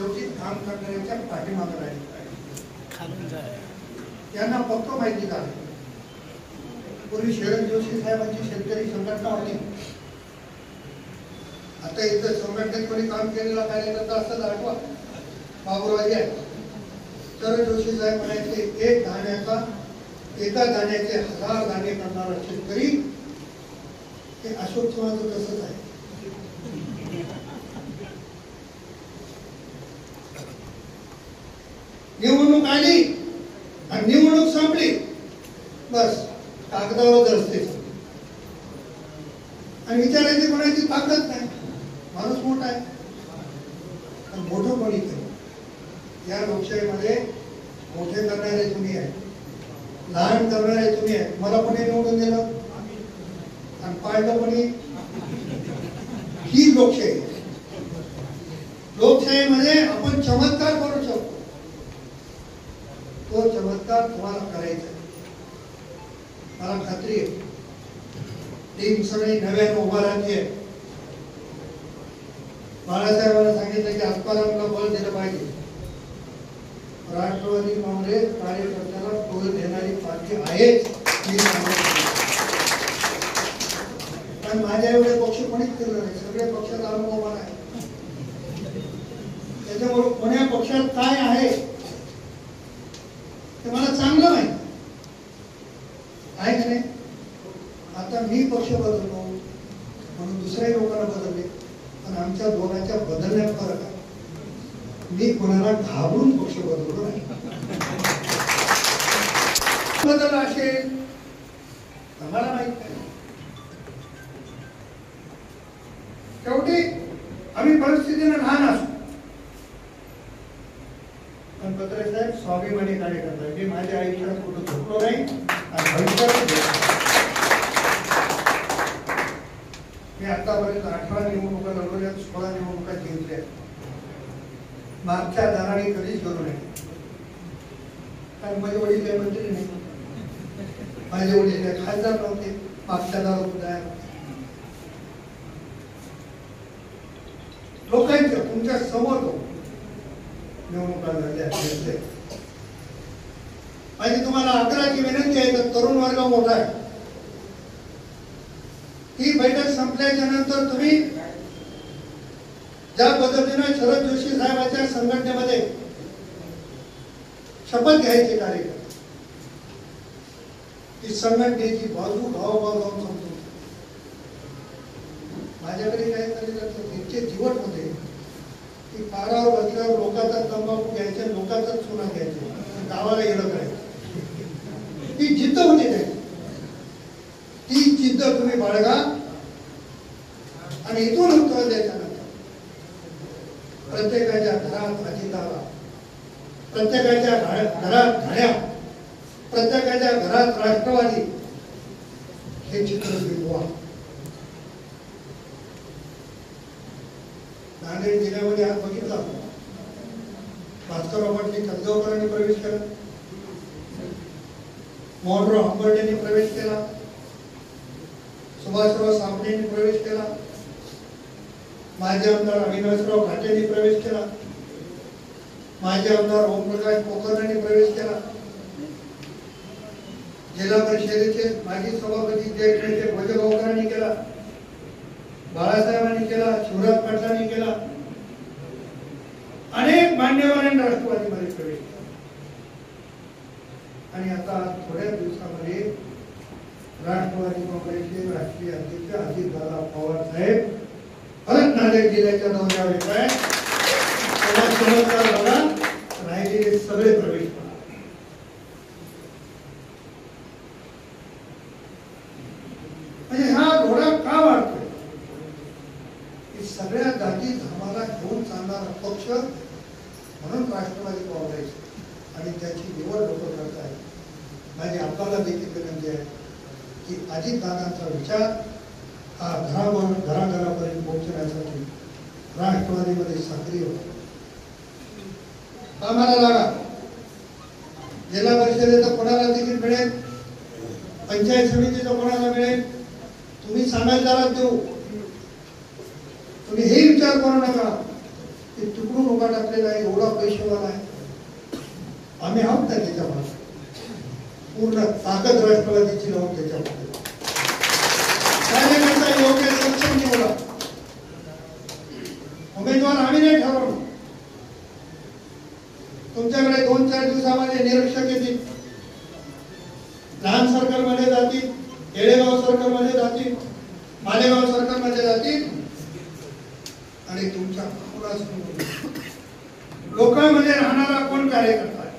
शेवटी काम करणाऱ्याच्या पाठीमागे राहिले यांना फक्त माहिती झाली. पूर्वी शरद जोशी साहेबांची शेतकरी संघटना होती. आता इथं संघटनेत कोणी काम केलेला कार्यकर्ता असं आठवा बाबूराजी आहे. शरद जोशी साहेब म्हणायचे एका दाण्याचे 1000 दाणे करणारा शेतकरी हे अशोक चव्हाणचं तसंच आहे. निवडणूक आली आणि निवडणूक संपली बस कागदावर दर्शते आणि विचारायची कोणाची ताकद नाही. माणूस मोठा आहे पण मोठं कोणी केलं. या लोकशाहीमध्ये मोठे करणारे तुम्ही आहे, लहान करणारे तुम्ही आहे. मला कोणी निवडून दिलं आणि पाळलं कोणी. ही लोकशाही. लोकशाहीमध्ये आपण चमत्कार करू शकतो. तो चमत्कार तुम्हाला करायचा आहे. मला खात्री आहे टीम सगळी नव्यानं उभा राहते. बाळासाहेबांना सांगितलं की आत्मारामला बळ दिलं पाहिजे. राष्ट्रवादी काँग्रेस कार्यकर्त्याला बळ देणारी पार्टी आहे. पण माझ्या एवढे पक्ष कोणीच केलं नाही. सगळे पक्षात अनुभव आहे. त्याच्यामुळे कोण्या पक्षात काय आहे ते मला चांगलं माहिती आहे का नाही. आता मी पक्ष बदललो म्हणून दुसऱ्याही लोकांना बदलले पण आमच्या दोघांच्या बदलण्यात फरक आहे. मी कोणाला घाबरून पक्ष बदललो नाही. बदल असेल आम्हाला माहित नाही. शेवटी आम्ही परिस्थितीने लहान असतो पण पत्रे साहेब स्वाभिमानी कार्यकर्ता. मी माझ्या आयुष्यात कुठं झोपलो नाही आणि भविष्यात मी आतापर्यंत 18 निवडणुका लढवल्या, 16 निवडणुका जिंकल्या. मागच्या दाराने कधीच गेलो नाही. कारण माझे वडील काही मंत्री नाही, माझे वडील काही खासदार नव्हते. मागच्या दारात सुद्धा लोकांच्या तुमच्या समोर निवडणुका लढल्या. माझी तुम्हाला आग्रहाची विनंती आहे तर तरुण वर्ग मोठा आहे. ही बैठक संपल्याच्या नंतर तुम्ही ज्या पद्धतीने शरद जोशी साहेबांच्या संघटनेमध्ये शपथ घ्यायची कार्यक्रम ती संघटनेची बाजू भावभाव जाऊन समजून माझ्याकडे काय कार्यकर्ते इतके जीवट होते की पारावर बसल्यावर लोकांचा तंबाखू घ्यायचे, लोकांचा चुना घ्यायचे, गावाला येणं करायचं. ती जिद्द होती त्याची. ती जिद्द तुम्ही बाळगा आणि इथून उत्तर द्यायच्यानंतर प्रत्येकाच्या घरात अजितदादा, प्रत्येकाच्या घरात घड्या, प्रत्येकाच्या घरात राष्ट्रवादी हे चित्र बिंबवा. नांदेड जिल्ह्यामध्ये आज बघितला भास्करराव पाटील कदगावकरांनी प्रवेश केला, मोहनराव हंबर्टेंनी प्रवेश केला, सुभाषराव साबणेंनी प्रवेश केला, माजी आमदार अविनाशराव घाटेंनी प्रवेश केला, माजी आमदार ओमप्रकाश पोखरणांनी प्रवेश केला, जिल्हा परिषदेचे माजी सभापती ज्येष्ठ नेते भोजगावकरांनी केला, बाळासाहेबांनी केला, शिवराज पाटलांनी केला, अनेक मान्यवरांनी राष्ट्रवादीमध्ये प्रवेश केला. आणि आता थोड्या दिवसामध्ये राष्ट्रवादी काँग्रेसचे राष्ट्रीय अध्यक्ष अजितदादा पवार साहेब परत नांदेड जिल्ह्याच्या दौऱ्यावर येत आहे. राहिलेले सगळे प्रवेश म्हणजे हा घोडा का वाढतोय की सगळ्या जाती धर्माला घेऊन चालणारा पक्ष म्हणून राष्ट्रवादी काँग्रेस आणि त्याची निवड लोक करत आहेत. माझी आपल्याला देखील विनंती आहे की अजितदादांचा विचार हा घराघरापर्यंत पोहोचण्यासाठी राष्ट्रवादीमध्ये सक्रिय होता. कामाला लागा. जिल्हा परिषदेचं कोणाला देखील मिळेल, पंचायत समितीचं कोणाला मिळेल, तुम्ही सांगायला देऊ. तुम्ही हे विचार करू नका की ते तिकडून उभा टाकलेला आहे, एवढा पैसेवाला आहे. आम्ही आहोत ना त्याच्यामध्ये, पूर्ण ताकद राष्ट्रवादीची राहून त्याच्यामध्ये कार्यकर्ता योग्य सक्षम निवडा. उमेदवार आम्ही नाही ठरवलं. तुमच्याकडे 2-4 दिवसामध्ये निरीक्षक येतील, लहान सर्कल मध्ये जातील, येळेगाव सर्कल मध्ये जातील, मालेगाव सर्कल मध्ये जातील आणि तुमच्या लोकांमध्ये राहणारा कोण कार्यकर्ता आहे,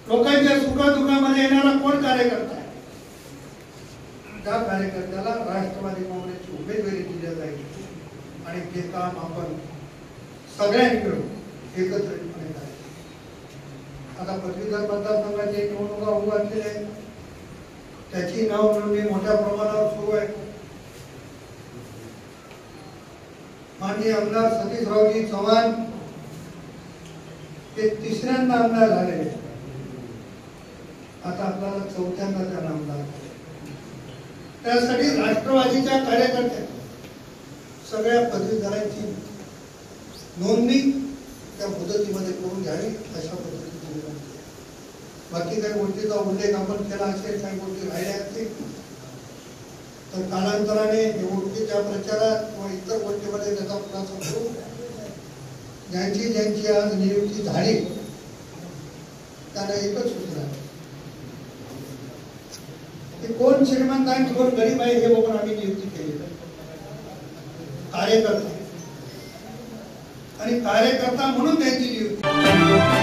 लोकांच्या सुखदुःखामध्ये येणारा कोण कार्यकर्ता आहे, त्या कार्यकर्त्याला राष्ट्रवादी काँग्रेसची उमेदवारी दिली जाईल आणि ते काम आपण सगळ्यांनी मिळून एकत्रितपणे करायचं. आता पदवीधर मतदारसंघाची निवडणुका होऊ घातलेली आहे, त्याची नाव नोंदणी मोठ्या प्रमाणावर सुरू आहे. माननीय आमदार सतीशरावजी चव्हाण ते 3ऱ्यांदा आमदार झालेले, आता आपल्याला 4थ्यांदा त्यांना आमदार. त्यासाठी राष्ट्रवादीच्या कार्यकर्त्या सगळ्या पदवीधरांची नोंदणी त्या मुदतीमध्ये करून घ्यावी अशा पद्धतीने. बाकी काही गोष्टीचा उल्लेख आपण केला असेल, काही गोष्टी राहिल्या असतील तर कालांतराने निवडणुकीच्या प्रचारात किंवा इतर गोष्टीमध्ये त्याचा खुलासा करू. ज्यांची ज्यांची आज नियुक्ती झाली त्यांना एकच सूचना आहे की कोण श्रीमंत आहे कोण गरीब आहे हे बघून आम्ही नियुक्ती केली. कार्यकर्ता आणि कार्यकर्ता म्हणून त्यांची नियुक्ती.